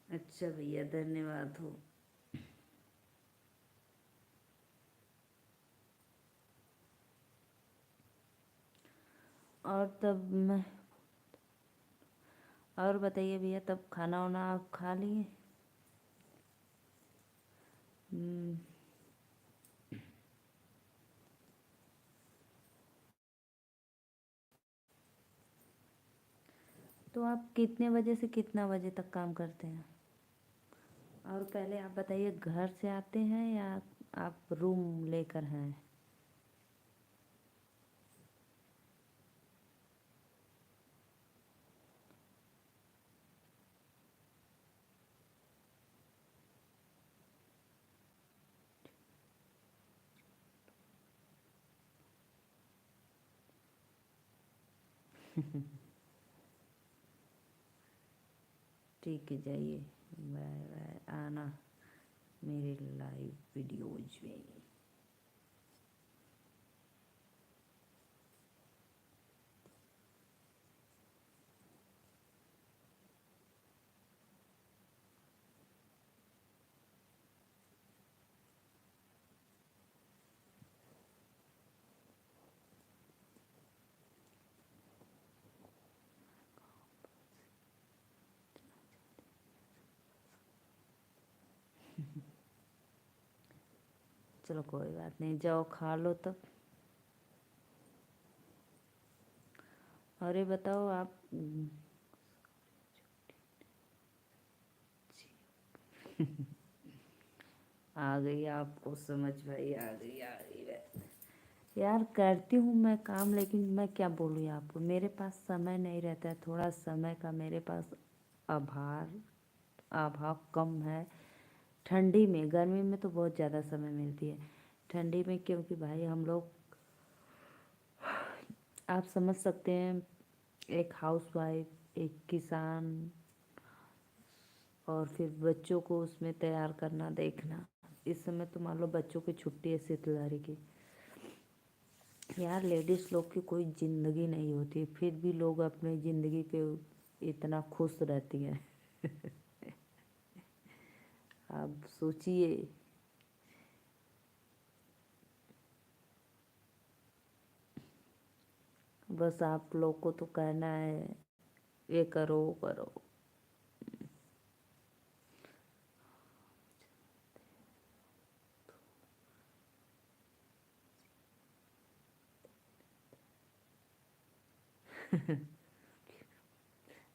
[SPEAKER 1] अच्छा भैया, धन्यवाद हो। और तब मैं और बताइए भैया, तब खाना वाना आप खा लिए? हम्म, तो आप कितने बजे से कितना बजे तक काम करते हैं? और पहले आप बताइए, घर से आते हैं या आप रूम लेकर हैं? ठीक है, जाइए। बाय बाय, आना मेरे लाइव वीडियोज में। चलो कोई बात नहीं, जाओ खा लो तब। और ये बताओ आप आ गई आपको समझ भाई, आ गई आ गई। यार करती हूँ मैं काम, लेकिन मैं क्या बोलूँ आपको, मेरे पास समय नहीं रहता है, थोड़ा समय का मेरे पास अभार अभाव कम है। ठंडी में, गर्मी में तो बहुत ज़्यादा समय मिलती है। ठंडी में क्योंकि भाई हम लोग, आप समझ सकते हैं, एक हाउसवाइफ, एक किसान, और फिर बच्चों को उसमें तैयार करना, देखना। इस समय तो मान लो बच्चों की छुट्टी है शीतलहरी की। यार लेडीज़ लोग की कोई ज़िंदगी नहीं होती, फिर भी लोग अपनी ज़िंदगी पे इतना खुश रहती हैं। आप सोचिए। बस आप लोग को तो कहना है ये करो वो करो।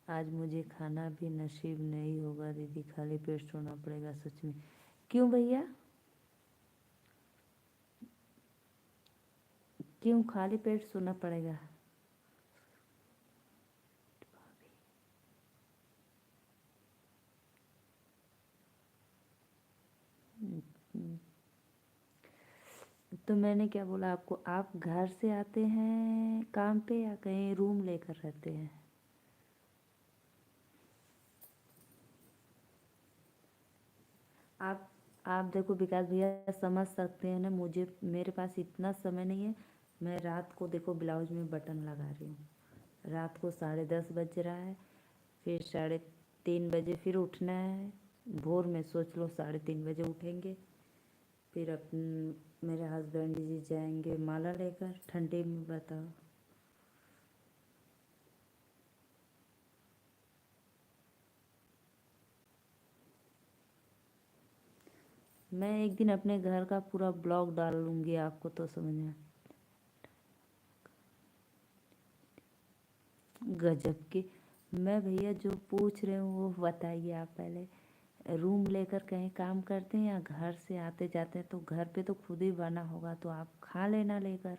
[SPEAKER 1] आज मुझे खाना भी नसीब नहीं होगा दीदी, खाली पेट सोना पड़ेगा सच में। क्यों भैया, क्यों खाली पेट सोना पड़ेगा? तो मैंने क्या बोला आपको, आप घर से आते हैं काम पे या कहीं रूम लेकर रहते हैं? आप आप देखो विकास भैया, समझ सकते हैं ना, मुझे मेरे पास इतना समय नहीं है। मैं रात को देखो ब्लाउज में बटन लगा रही हूँ, रात को 10:30 बज रहा है, फिर 3:30 फिर उठना है। भोर में सोच लो 3:30 उठेंगे, फिर मेरे हस्बैंड जी जाएंगे माला लेकर, ठंडी में बताओ। मैं एक दिन अपने घर का पूरा ब्लॉग डाल लूँगी, आपको तो समझ में। गजब की। मैं भैया जो पूछ रहे हूँ वो बताइए आप पहले, रूम लेकर कहीं काम करते हैं या घर से आते जाते हैं? तो घर पे तो खुद ही बना होगा तो आप खा लेना लेकर।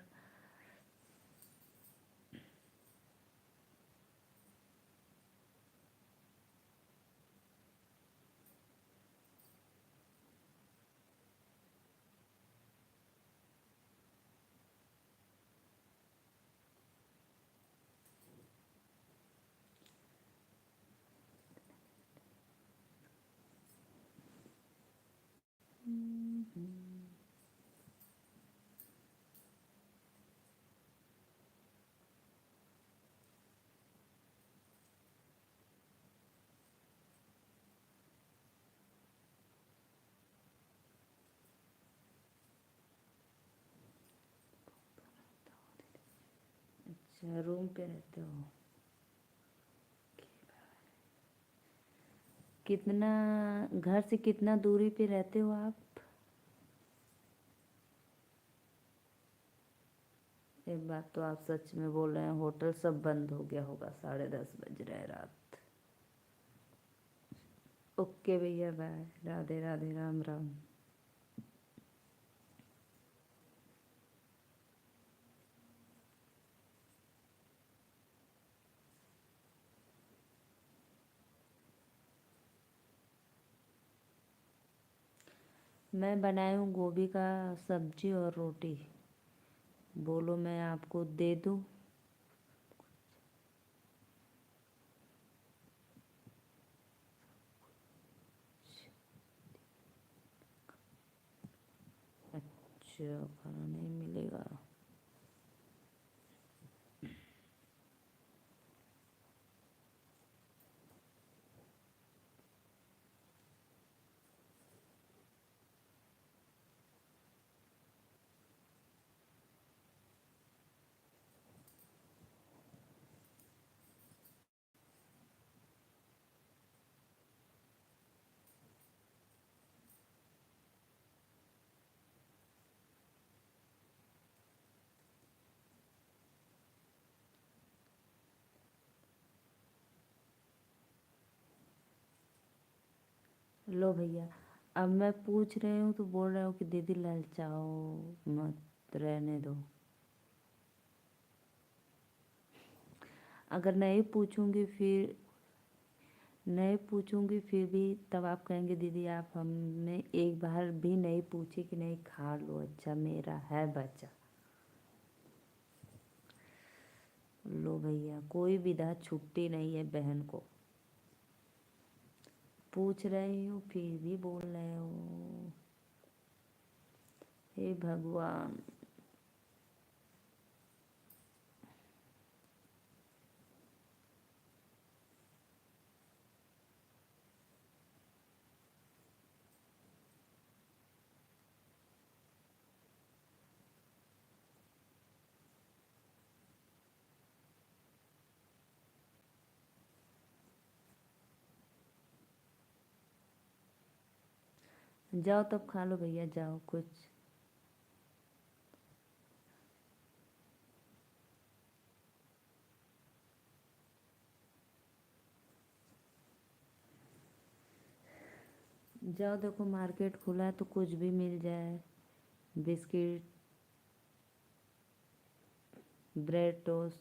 [SPEAKER 1] अच्छा, रूम पे रहते हो? कितना, घर से कितना दूरी पे रहते हो आप? एक बात तो आप सच में बोल रहे हैं, होटल सब बंद हो गया होगा, 10:30 बज रहे हैं रात। ओके भैया, बाय। राधे राधे, राम राम। मैं बनाई हूँ गोभी का सब्जी और रोटी। बोलो मैं आपको दे दूँ? अच्छा, खाना नहीं मिलेगा? लो भैया, अब मैं पूछ रही हूँ तो बोल रहे हो कि दीदी ललचाओ मत, रहने दो। अगर नहीं पूछूंगी फिर, नहीं पूछूंगी फिर भी तब आप कहेंगे दीदी आप हमें एक बार भी नहीं पूछे कि नहीं खा लो, अच्छा मेरा है बच्चा। लो भैया, कोई विधा छुट्टी नहीं है बहन को। पूछ रही हूँ फिर भी बोल रहे हो। हे भगवान। जाओ तब खा लो भैया, जाओ कुछ। जाओ, देखो मार्केट खुला है तो कुछ भी मिल जाए, बिस्किट, ब्रेड टोस्ट,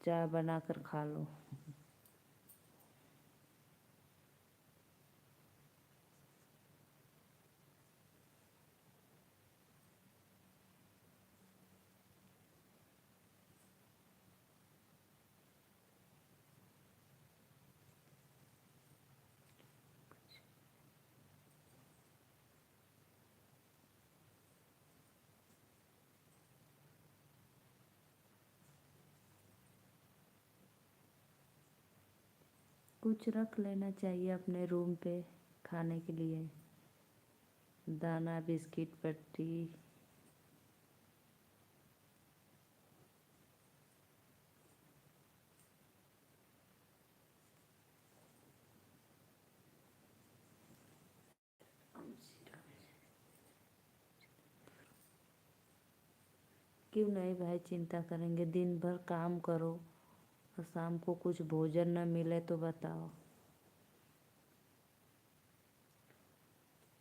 [SPEAKER 1] चाय बनाकर खा लो। कुछ रख लेना चाहिए अपने रूम पे खाने के लिए, दाना, बिस्किट, पट्टी। क्यों नहीं भाई, चिंता करेंगे? दिन भर काम करो और शाम को कुछ भोजन न मिले तो बताओ।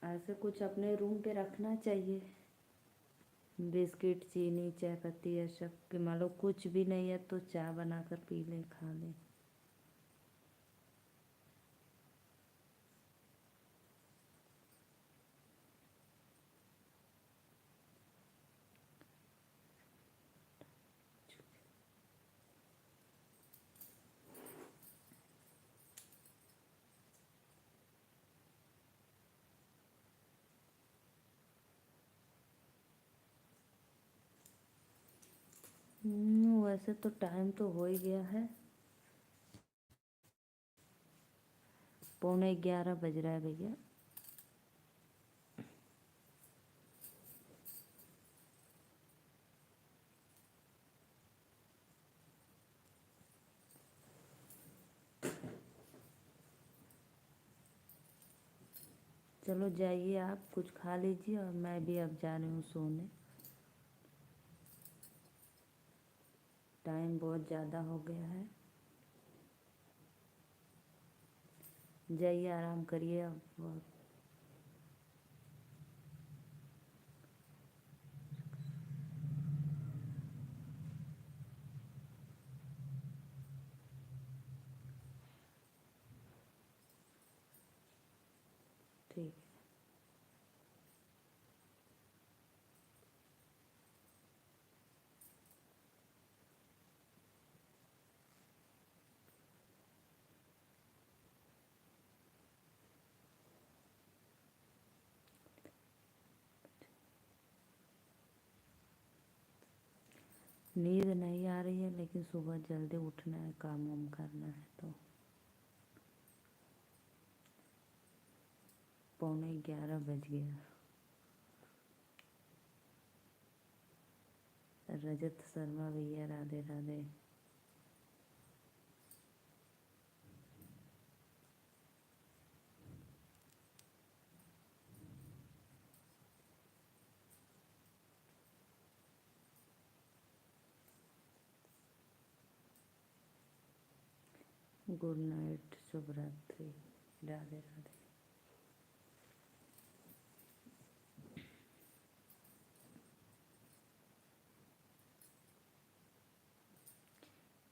[SPEAKER 1] ऐसे कुछ अपने रूम पे रखना चाहिए, बिस्किट, चीनी, चाय पत्ती, या सब कि मान लो कुछ भी नहीं है तो चाय बनाकर पी लें, खा लें। वैसे तो टाइम तो हो ही गया है, 11:15 बज रहा है भैया। चलो जाइए, आप कुछ खा लीजिए और मैं भी अब जा रही हूँ सोने। टाइम बहुत ज़्यादा हो गया है। जाइए आराम करिए अब। ठीक है। नींद नहीं आ रही है, लेकिन सुबह जल्दी उठना है, काम वाम करना है। तो 11:15 बज गया। रजत शर्मा भैया राधे राधे। गुड नाइट, शुभ रात्रि, राधे राधे।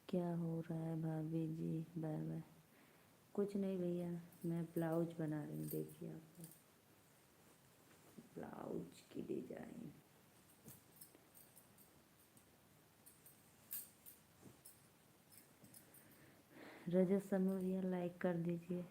[SPEAKER 1] क्या हो रहा है भाभी जी? Bye bye. कुछ नहीं भैया, मैं ब्लाउज बना रही हूँ, देखिए आपको ब्लाउज की डिजाइन। रजत शर्मा भैया लाइक कर दीजिए।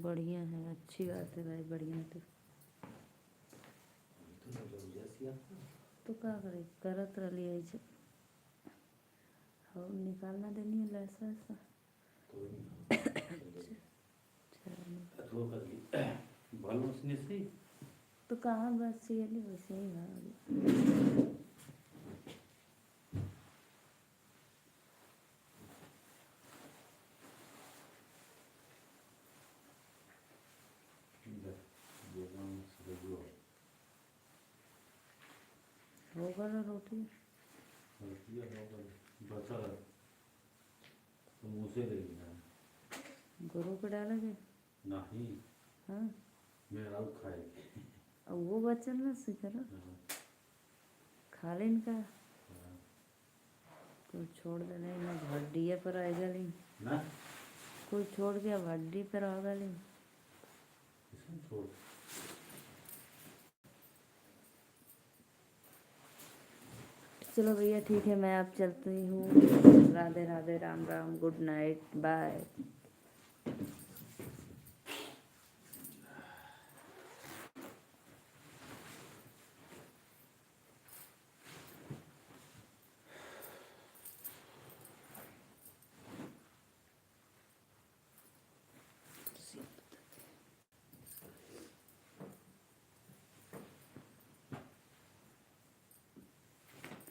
[SPEAKER 1] बढ़िया है, अच्छी बात है भाई, बढ़िया। तो क्या करे, करत रही ऐसे और निकालना देनी है लैसा ऐसा। तो कहाँ बस ये नहीं, वैसे ही है। होगा ना रोटी गुरु को डालोगे?
[SPEAKER 2] नहीं।
[SPEAKER 1] हाँ,
[SPEAKER 2] मेरा खाएगी।
[SPEAKER 1] अब वो बच्चन ना सीखना खा लेन का कोई छोड़ दे नहीं ना, हड्डी पर आएगा नहीं
[SPEAKER 2] ना
[SPEAKER 1] कोई छोड़ के अब हड्डी पर आएगा नहीं।
[SPEAKER 2] छोड़।
[SPEAKER 1] चलो भैया ठीक है, मैं अब चलती हूँ। Radhe Radhe, Ram Ram, good night, bye.